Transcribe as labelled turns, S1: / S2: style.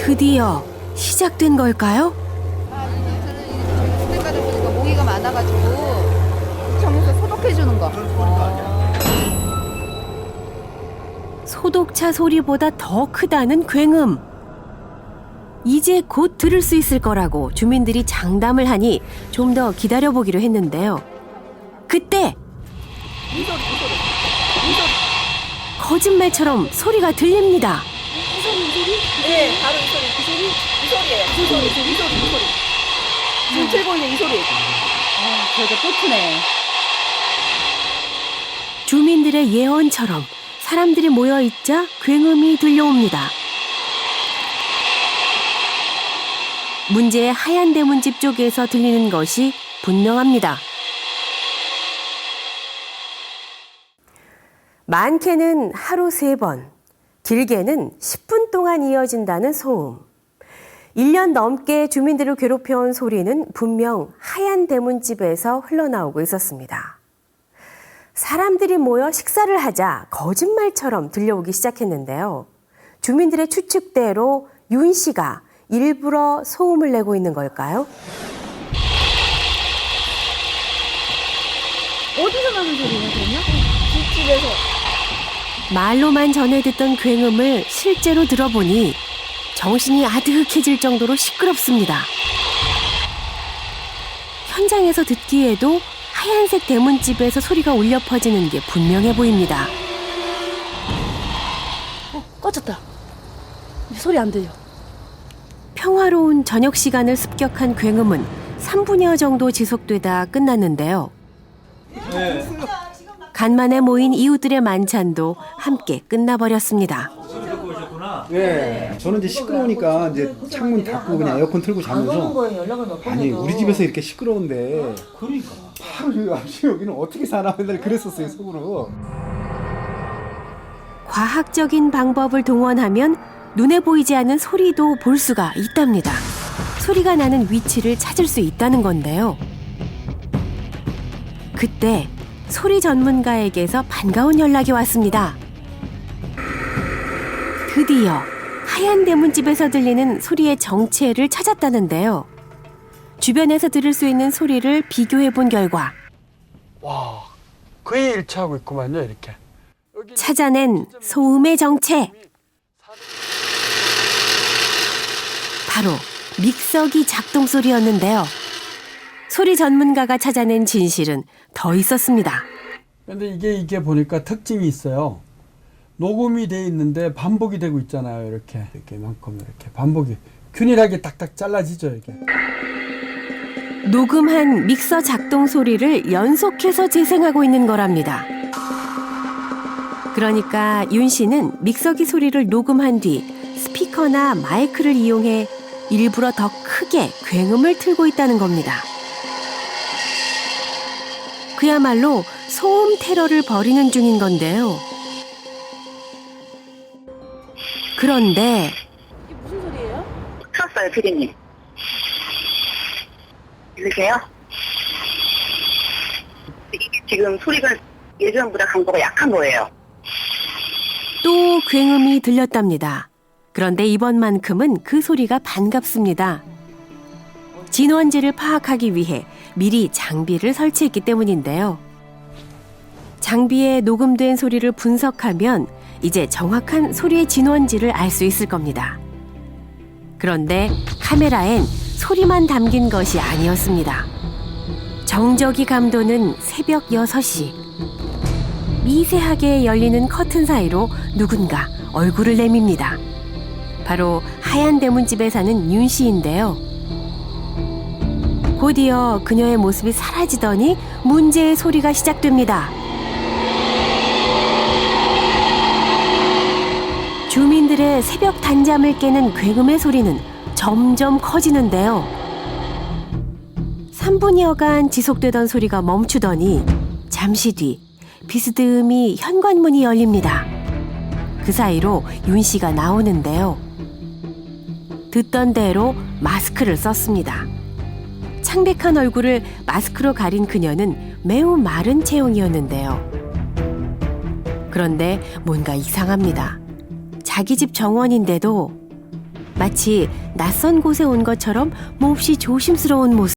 S1: 드디어 시작된 걸까요?
S2: 저희 가다 보니까 모기가 많아가지고 정해서 소독해 주는 거.
S1: 소독차 소리보다 더 크다는 굉음. 이제 곧 들을 수 있을 거라고 주민들이 장담을 하니 좀 더 기다려보기로 했는데요. 그때 거짓말처럼 소리가 들립니다.
S2: 네, 바로 이 소리, 이 소리예요. 이 소리. 지금 들고 있는 이 소리. 저거 뽀트네.
S1: 주민들의 예언처럼 사람들이 모여있자 굉음이 들려옵니다. 문제의 하얀 대문집 쪽에서 들리는 것이 분명합니다. 많게는 하루 3번, 길게는 10분 동안 이어진다는 소음. 1년 넘게 주민들을 괴롭혀온 소리는 분명 하얀 대문집에서 흘러나오고 있었습니다. 사람들이 모여 식사를 하자 거짓말처럼 들려오기 시작했는데요. 주민들의 추측대로 윤 씨가 일부러 소음을 내고 있는 걸까요?
S2: 어디서 나는 소리냐, 그러면? 집집에서.
S1: 말로만 전해 듣던 굉음을 실제로 들어보니 정신이 아득해질 정도로 시끄럽습니다. 현장에서 듣기에도 하얀색 대문집에서 소리가 울려 퍼지는 게 분명해 보입니다.
S3: 꺼졌다. 이제 소리 안 들려.
S1: 평화로운 저녁 시간을 습격한 굉음은 3분여 정도 지속되다 끝났는데요. 간만에 모인 이웃들의 만찬도 함께 끝나버렸습니다.
S4: 네, 저는 이제 시끄러우니까 이제 창문 닫고 그냥 에어컨 틀고 자면서 아니 우리 집에서 이렇게 시끄러운데 그러니까 바로 여기는 어떻게 사나 맨날 그랬었어요 속으로.
S1: 과학적인 방법을 동원하면 눈에 보이지 않는 소리도 볼 수가 있답니다. 소리가 나는 위치를 찾을 수 있다는 건데요. 그때 소리 전문가에게서 반가운 연락이 왔습니다. 드디어 하얀 대문집에서 들리는 소리의 정체를 찾았다는데요. 주변에서 들을 수 있는 소리를 비교해 본 결과
S5: 와, 거의 일치하고 있구만요, 이렇게.
S1: 찾아낸 소음의 정체. 바로 믹서기 작동 소리였는데요. 소리 전문가가 찾아낸 진실은 더 있었습니다.
S5: 근데 이게 보니까 특징이 있어요. 녹음이 돼 있는데 반복이 되고 있잖아요. 이렇게만큼 이렇게 반복이 균일하게 딱딱 잘라지죠, 이게.
S1: 녹음한 믹서 작동 소리를 연속해서 재생하고 있는 거랍니다. 그러니까 윤 씨는 믹서기 소리를 녹음한 뒤 스피커나 마이크를 이용해 일부러 더 크게 굉음을 틀고 있다는 겁니다. 그야말로 소음 테러를 벌이는 중인 건데요. 그런데
S3: 이게 무슨 소리예요?
S6: 켰어요, 피디님. 들리세요? 이게 지금 소리가 예전보다 강도가 약한 거예요.
S1: 또 굉음이 들렸답니다. 그런데 이번만큼은 그 소리가 반갑습니다. 진원지를 파악하기 위해 미리 장비를 설치했기 때문인데요. 장비에 녹음된 소리를 분석하면 이제 정확한 소리의 진원지를 알 수 있을 겁니다. 그런데 카메라엔 소리만 담긴 것이 아니었습니다. 정적이 감도는 새벽 6시. 미세하게 열리는 커튼 사이로 누군가 얼굴을 내밉니다. 바로 하얀 대문집에 사는 윤 씨인데요. 곧이어 그녀의 모습이 사라지더니 문제의 소리가 시작됩니다. 주민들의 새벽 단잠을 깨는 굉음의 소리는 점점 커지는데요. 3분여간 지속되던 소리가 멈추더니 잠시 뒤 비스듬히 현관문이 열립니다. 그 사이로 윤 씨가 나오는데요. 듣던 대로 마스크를 썼습니다. 창백한 얼굴을 마스크로 가린 그녀는 매우 마른 체형이었는데요. 그런데 뭔가 이상합니다. 자기 집 정원인데도 마치 낯선 곳에 온 것처럼 몹시 조심스러운 모습.